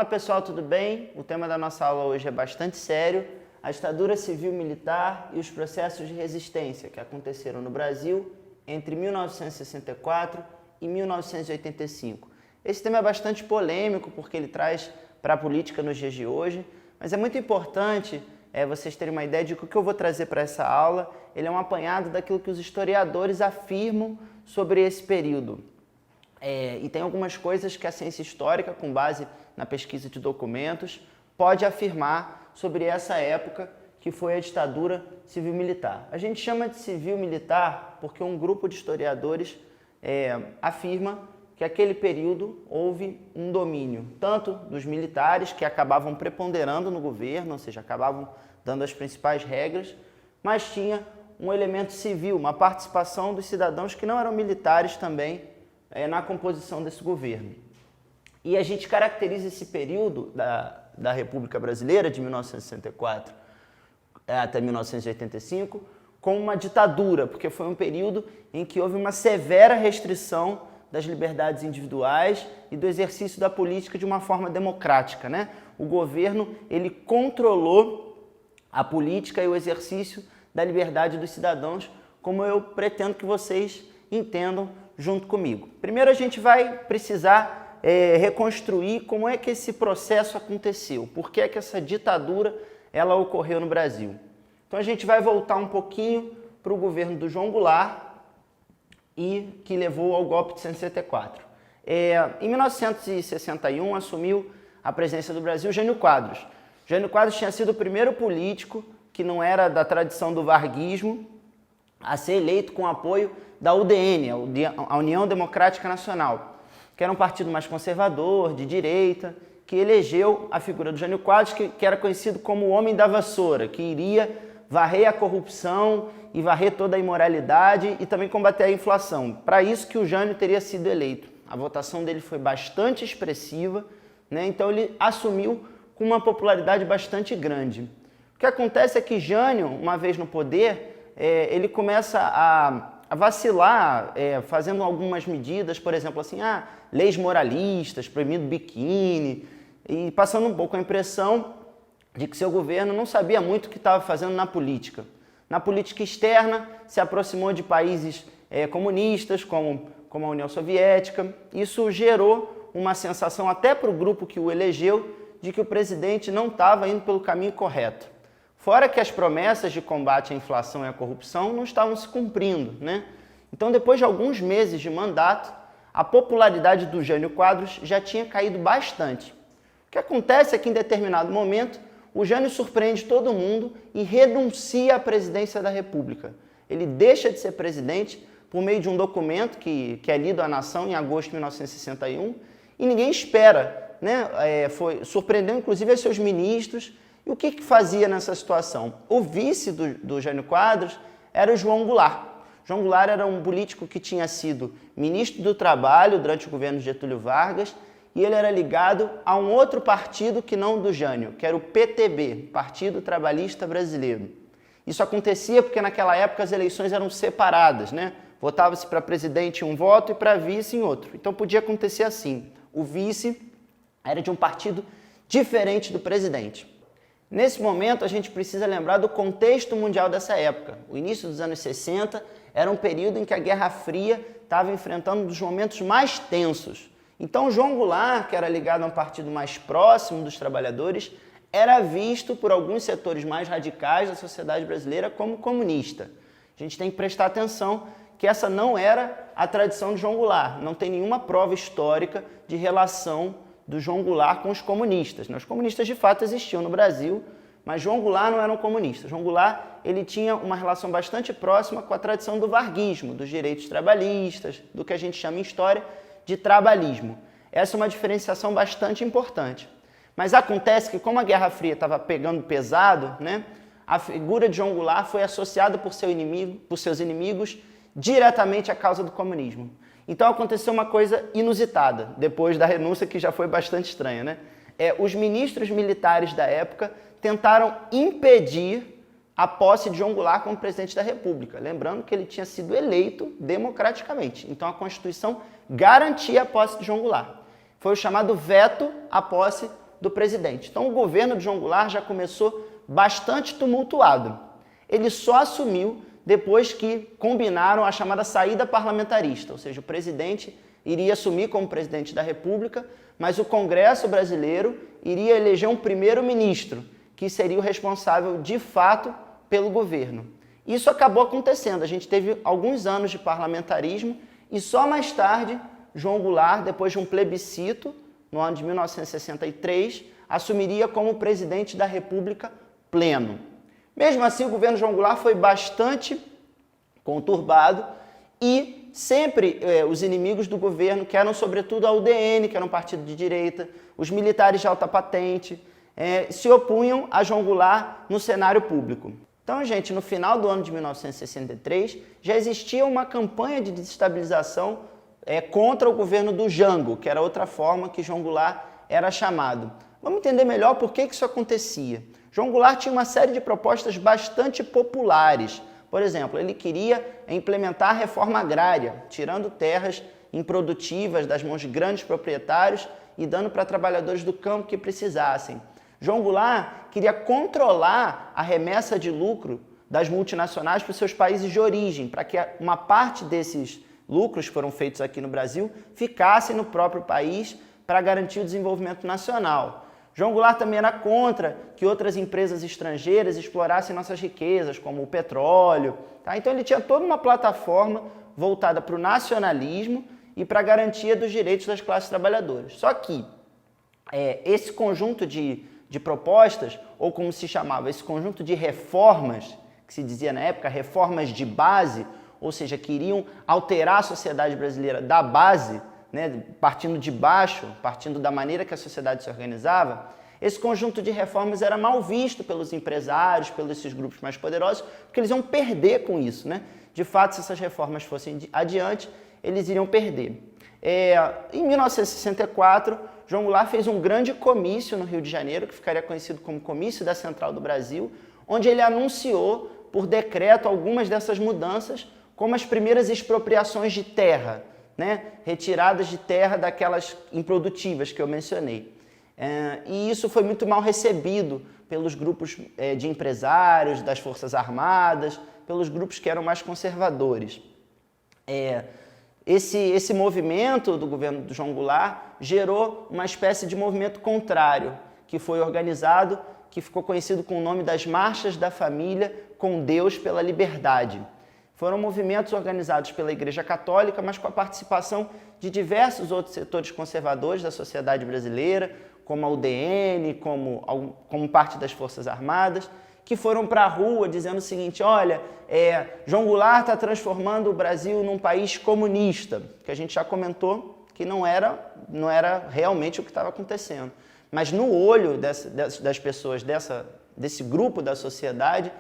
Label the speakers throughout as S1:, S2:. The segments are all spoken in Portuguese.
S1: pessoal, tudo bem? O tema da nossa aula hoje é bastante sério, a ditadura civil-militar e os processos de resistência que aconteceram no Brasil entre 1964 e 1985. Esse tema é bastante polêmico porque ele traz para a política nos dias de hoje, mas é muito importante vocês terem uma ideia de que o que eu vou trazer para essa aula ele é um apanhado daquilo que os historiadores afirmam sobre esse período. E tem algumas coisas que a ciência histórica, com base na pesquisa de documentos, pode afirmar sobre essa época que foi a ditadura civil-militar. A gente chama de civil-militar porque um grupo de historiadores afirma que aquele período houve um domínio tanto dos militares, que acabavam preponderando no governo, ou seja, acabavam dando as principais regras, mas tinha um elemento civil, uma participação dos cidadãos que não eram militares também na composição desse governo. E a gente caracteriza esse período da República Brasileira, de 1964 até 1985, como uma ditadura, porque foi um período em que houve uma severa restrição das liberdades individuais e do exercício da política de uma forma democrática, né? O governo ele controlou a política e o exercício da liberdade dos cidadãos, como eu pretendo que vocês entendam junto comigo. Primeiro a gente vai precisar reconstruir como é que esse processo aconteceu, por que é que essa ditadura ela ocorreu no Brasil. Então a gente vai voltar um pouquinho para o governo do João Goulart e que levou ao golpe de 64. Em 1961 assumiu a presidência do Brasil Jânio Quadros. Jânio Quadros tinha sido o primeiro político que não era da tradição do varguismo a ser eleito com apoio da UDN, a União Democrática Nacional, que era um partido mais conservador, de direita, que elegeu a figura do Jânio Quadros, que era conhecido como o Homem da Vassoura, que iria varrer a corrupção e varrer toda a imoralidade e também combater a inflação. Para isso que o Jânio teria sido eleito. A votação dele foi bastante expressiva, né? Então ele assumiu com uma popularidade bastante grande. O que acontece é que Jânio, uma vez no poder, ele começa a vacilar, fazendo algumas medidas, por exemplo, assim, leis moralistas, proibindo biquíni, e passando um pouco a impressão de que seu governo não sabia muito o que estava fazendo na política. Na política externa, se aproximou de países comunistas, como a União Soviética. Isso gerou uma sensação até para o grupo que o elegeu de que o presidente não estava indo pelo caminho correto. Fora que as promessas de combate à inflação e à corrupção não estavam se cumprindo, né? Então, depois de alguns meses de mandato, a popularidade do Jânio Quadros já tinha caído bastante. O que acontece é que, em determinado momento, o Jânio surpreende todo mundo e renuncia à presidência da República. Ele deixa de ser presidente por meio de um documento que é lido à nação em agosto de 1961 e ninguém espera, né? Surpreendeu, inclusive, os seus ministros. E o que fazia nessa situação? O vice do Jânio Quadros era o João Goulart. João Goulart era um político que tinha sido ministro do Trabalho durante o governo de Getúlio Vargas e ele era ligado a um outro partido que não do Jânio, que era o PTB, Partido Trabalhista Brasileiro. Isso acontecia porque naquela época as eleições eram separadas, né? Votava-se para presidente em um voto e para vice em outro. Então podia acontecer assim. O vice era de um partido diferente do presidente. Nesse momento, a gente precisa lembrar do contexto mundial dessa época. O início dos anos 60 era um período em que a Guerra Fria estava enfrentando um dos momentos mais tensos. Então, João Goulart, que era ligado a um partido mais próximo dos trabalhadores, era visto por alguns setores mais radicais da sociedade brasileira como comunista. A gente tem que prestar atenção que essa não era a tradição de João Goulart. Não tem nenhuma prova histórica de relação do João Goulart com os comunistas. Os comunistas de fato existiam no Brasil, mas João Goulart não era um comunista. João Goulart ele tinha uma relação bastante próxima com a tradição do varguismo, dos direitos trabalhistas, do que a gente chama em história de trabalhismo. Essa é uma diferenciação bastante importante. Mas acontece que como a Guerra Fria estava pegando pesado, né, a figura de João Goulart foi associada por seus inimigos diretamente à causa do comunismo. Então aconteceu uma coisa inusitada, depois da renúncia que já foi bastante estranha, né? Os ministros militares da época tentaram impedir a posse de João Goulart como presidente da República, lembrando que ele tinha sido eleito democraticamente. Então a Constituição garantia a posse de João Goulart. Foi o chamado veto à posse do presidente. Então o governo de João Goulart já começou bastante tumultuado. Ele só assumiu depois que combinaram a chamada saída parlamentarista, ou seja, o presidente iria assumir como presidente da República, mas o Congresso brasileiro iria eleger um primeiro-ministro, que seria o responsável de fato pelo governo. Isso acabou acontecendo, a gente teve alguns anos de parlamentarismo e só mais tarde João Goulart, depois de um plebiscito, no ano de 1963, assumiria como presidente da República pleno. Mesmo assim, o governo João Goulart foi bastante conturbado e sempre os inimigos do governo, que eram sobretudo a UDN, que era um partido de direita, os militares de alta patente, se opunham a João Goulart no cenário público. Então, gente, no final do ano de 1963, já existia uma campanha de desestabilização contra o governo do Jango, que era outra forma que João Goulart era chamado. Vamos entender melhor por que isso acontecia. João Goulart tinha uma série de propostas bastante populares. Por exemplo, ele queria implementar a reforma agrária, tirando terras improdutivas das mãos de grandes proprietários e dando para trabalhadores do campo que precisassem. João Goulart queria controlar a remessa de lucro das multinacionais para os seus países de origem, para que uma parte desses lucros que foram feitos aqui no Brasil ficassem no próprio país para garantir o desenvolvimento nacional. João Goulart também era contra que outras empresas estrangeiras explorassem nossas riquezas, como o petróleo. Tá? Então ele tinha toda uma plataforma voltada para o nacionalismo e para a garantia dos direitos das classes trabalhadoras. Só que esse conjunto de propostas, ou como se chamava, esse conjunto de reformas, que se dizia na época, reformas de base, ou seja, que iriam alterar a sociedade brasileira da base, né, partindo de baixo, partindo da maneira que a sociedade se organizava, esse conjunto de reformas era mal visto pelos empresários, pelos esses grupos mais poderosos, porque eles iam perder com isso, né? De fato, se essas reformas fossem adiante, eles iriam perder. Em 1964, João Goulart fez um grande comício no Rio de Janeiro, que ficaria conhecido como Comício da Central do Brasil, onde ele anunciou, por decreto, algumas dessas mudanças, como as primeiras expropriações de terra, né? Retiradas de terra daquelas improdutivas que eu mencionei. E isso foi muito mal recebido pelos grupos de empresários, das Forças Armadas, pelos grupos que eram mais conservadores. Esse movimento do governo do João Goulart gerou uma espécie de movimento contrário, que foi organizado, que ficou conhecido com o nome das Marchas da Família com Deus pela Liberdade. Foram movimentos organizados pela Igreja Católica, mas com a participação de diversos outros setores conservadores da sociedade brasileira, como a UDN, como parte das Forças Armadas, que foram para a rua dizendo o seguinte: olha, João Goulart está transformando o Brasil num país comunista, que a gente já comentou que não era realmente o que estava acontecendo. Mas no olho das pessoas desse grupo da sociedade,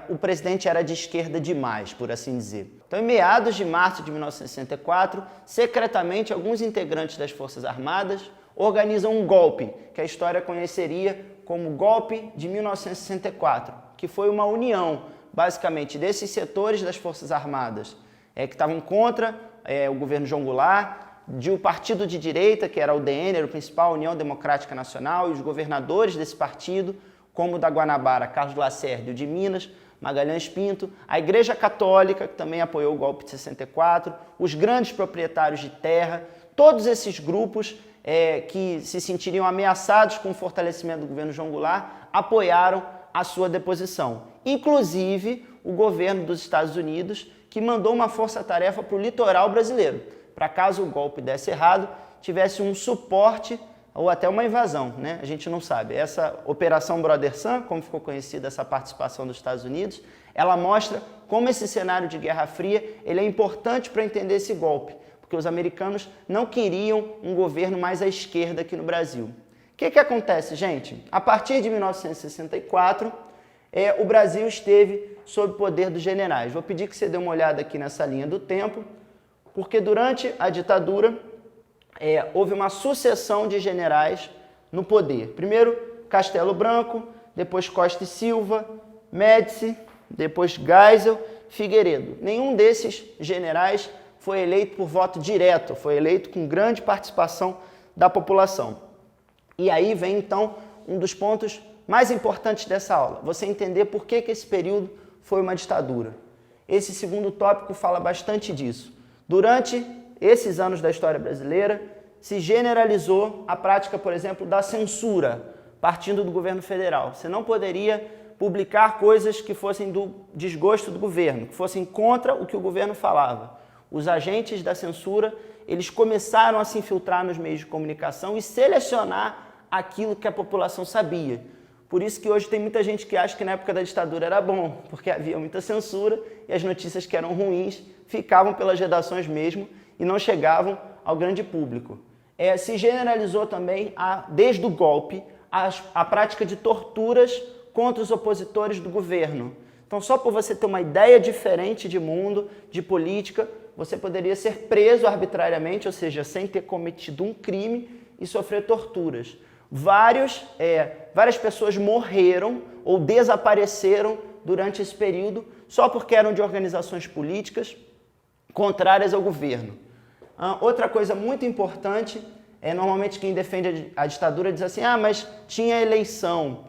S1: o presidente era de esquerda demais, por assim dizer. Então, em meados de março de 1964, secretamente, alguns integrantes das Forças Armadas organizam um golpe, que a história conheceria como golpe de 1964, que foi uma união, basicamente, desses setores das Forças Armadas que estavam contra o governo João Goulart, de um partido de direita, que era a UDN, era o principal, União Democrática Nacional, e os governadores desse partido, como o da Guanabara, Carlos Lacerda, o de Minas, Magalhães Pinto, a Igreja Católica, que também apoiou o golpe de 64, os grandes proprietários de terra, todos esses grupos que se sentiriam ameaçados com o fortalecimento do governo João Goulart, apoiaram a sua deposição. Inclusive, o governo dos Estados Unidos, que mandou uma força-tarefa para o litoral brasileiro, para caso o golpe desse errado, tivesse um suporte ou até uma invasão, né? A gente não sabe. Essa Operação Brother Sun, como ficou conhecida essa participação dos Estados Unidos, ela mostra como esse cenário de Guerra Fria ele é importante para entender esse golpe, porque os americanos não queriam um governo mais à esquerda aqui no Brasil. O que acontece, gente? A partir de 1964, o Brasil esteve sob o poder dos generais. Vou pedir que você dê uma olhada aqui nessa linha do tempo, porque durante a ditadura houve uma sucessão de generais no poder. Primeiro Castelo Branco, depois Costa e Silva, Médici, depois Geisel, Figueiredo. Nenhum desses generais foi eleito por voto direto, foi eleito com grande participação da população. E aí vem, então, um dos pontos mais importantes dessa aula, você entender por que esse período foi uma ditadura. Esse segundo tópico fala bastante disso. Durante esses anos da história brasileira, se generalizou a prática, por exemplo, da censura, partindo do governo federal. Você não poderia publicar coisas que fossem do desgosto do governo, que fossem contra o que o governo falava. Os agentes da censura, eles começaram a se infiltrar nos meios de comunicação e selecionar aquilo que a população sabia. Por isso que hoje tem muita gente que acha que na época da ditadura era bom, porque havia muita censura e as notícias que eram ruins ficavam pelas redações mesmo e não chegavam ao grande público. Se generalizou também, desde o golpe, a prática de torturas contra os opositores do governo. Então, só por você ter uma ideia diferente de mundo, de política, você poderia ser preso arbitrariamente, ou seja, sem ter cometido um crime e sofrer torturas. Várias pessoas morreram ou desapareceram durante esse período só porque eram de organizações políticas contrárias ao governo. Outra coisa muito importante normalmente quem defende a ditadura diz assim, mas tinha eleição.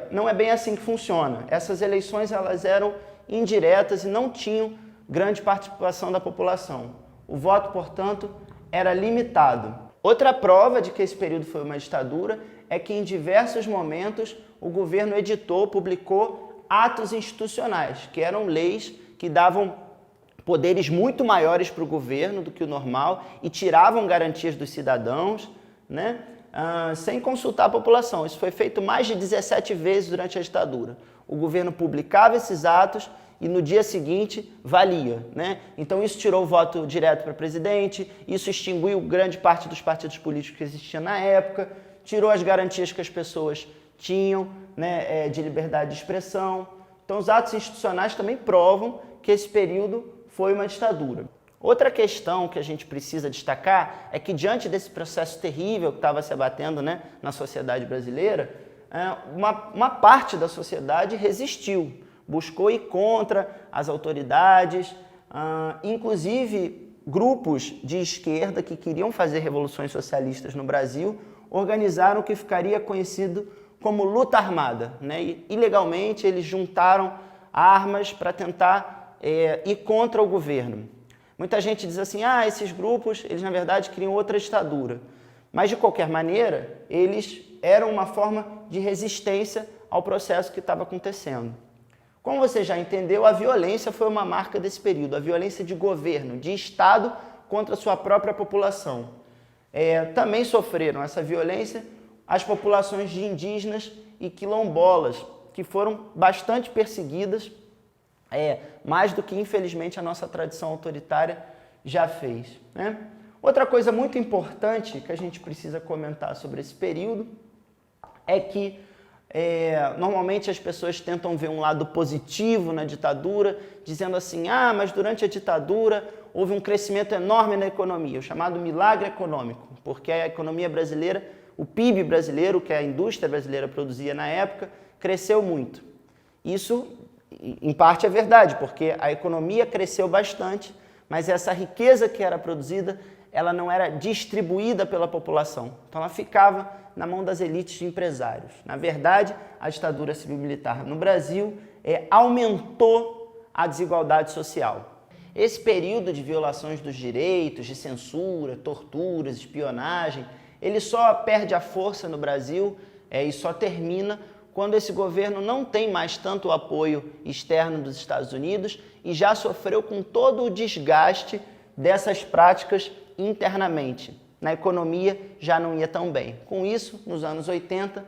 S1: Não é bem assim que funciona. Essas eleições elas eram indiretas e não tinham grande participação da população. O voto, portanto, era limitado. Outra prova de que esse período foi uma ditadura é que em diversos momentos o governo publicou atos institucionais, que eram leis que davam poderes muito maiores para o governo do que o normal e tiravam garantias dos cidadãos, né? Sem consultar a população. Isso foi feito mais de 17 vezes durante a ditadura. O governo publicava esses atos e no dia seguinte valia, né? Então isso tirou o voto direto para presidente, isso extinguiu grande parte dos partidos políticos que existiam na época, tirou as garantias que as pessoas tinham, né, de liberdade de expressão. Então os atos institucionais também provam que esse período foi uma ditadura. Outra questão que a gente precisa destacar é que diante desse processo terrível que estava se abatendo, né, na sociedade brasileira, uma parte da sociedade resistiu, buscou ir contra as autoridades, inclusive grupos de esquerda que queriam fazer revoluções socialistas no Brasil organizaram o que ficaria conhecido como luta armada, né? E, ilegalmente eles juntaram armas para tentar ir contra o governo. Muita gente diz assim, esses grupos, eles na verdade queriam outra ditadura. Mas de qualquer maneira, eles eram uma forma de resistência ao processo que estava acontecendo. Como você já entendeu, a violência foi uma marca desse período, a violência de governo, de Estado contra a sua própria população. Também sofreram essa violência as populações de indígenas e quilombolas, que foram bastante perseguidas, mais do que, infelizmente, a nossa tradição autoritária já fez, né? Outra coisa muito importante que a gente precisa comentar sobre esse período é que normalmente as pessoas tentam ver um lado positivo na ditadura, dizendo assim, mas durante a ditadura houve um crescimento enorme na economia, o chamado milagre econômico, porque a economia brasileira, o PIB brasileiro, que a indústria brasileira produzia na época, cresceu muito. Isso, em parte, é verdade, porque a economia cresceu bastante, mas essa riqueza que era produzida, ela não era distribuída pela população. Então ela ficava na mão das elites de empresários. Na verdade, a ditadura civil-militar no Brasil aumentou a desigualdade social. Esse período de violações dos direitos, de censura, torturas, espionagem, ele só perde a força no Brasil e só termina quando esse governo não tem mais tanto o apoio externo dos Estados Unidos e já sofreu com todo o desgaste dessas práticas internamente. Na economia já não ia tão bem. Com isso, nos anos 80,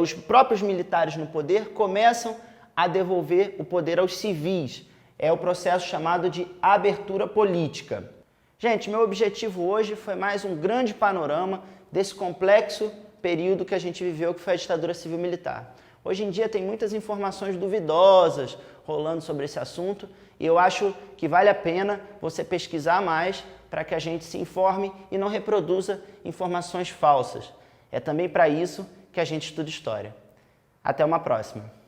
S1: os próprios militares no poder começam a devolver o poder aos civis. É o processo chamado de abertura política. Gente, meu objetivo hoje foi mais um grande panorama desse complexo período que a gente viveu, que foi a ditadura civil-militar. Hoje em dia tem muitas informações duvidosas rolando sobre esse assunto e eu acho que vale a pena você pesquisar mais para que a gente se informe e não reproduza informações falsas. É também para isso que a gente estuda história. Até uma próxima!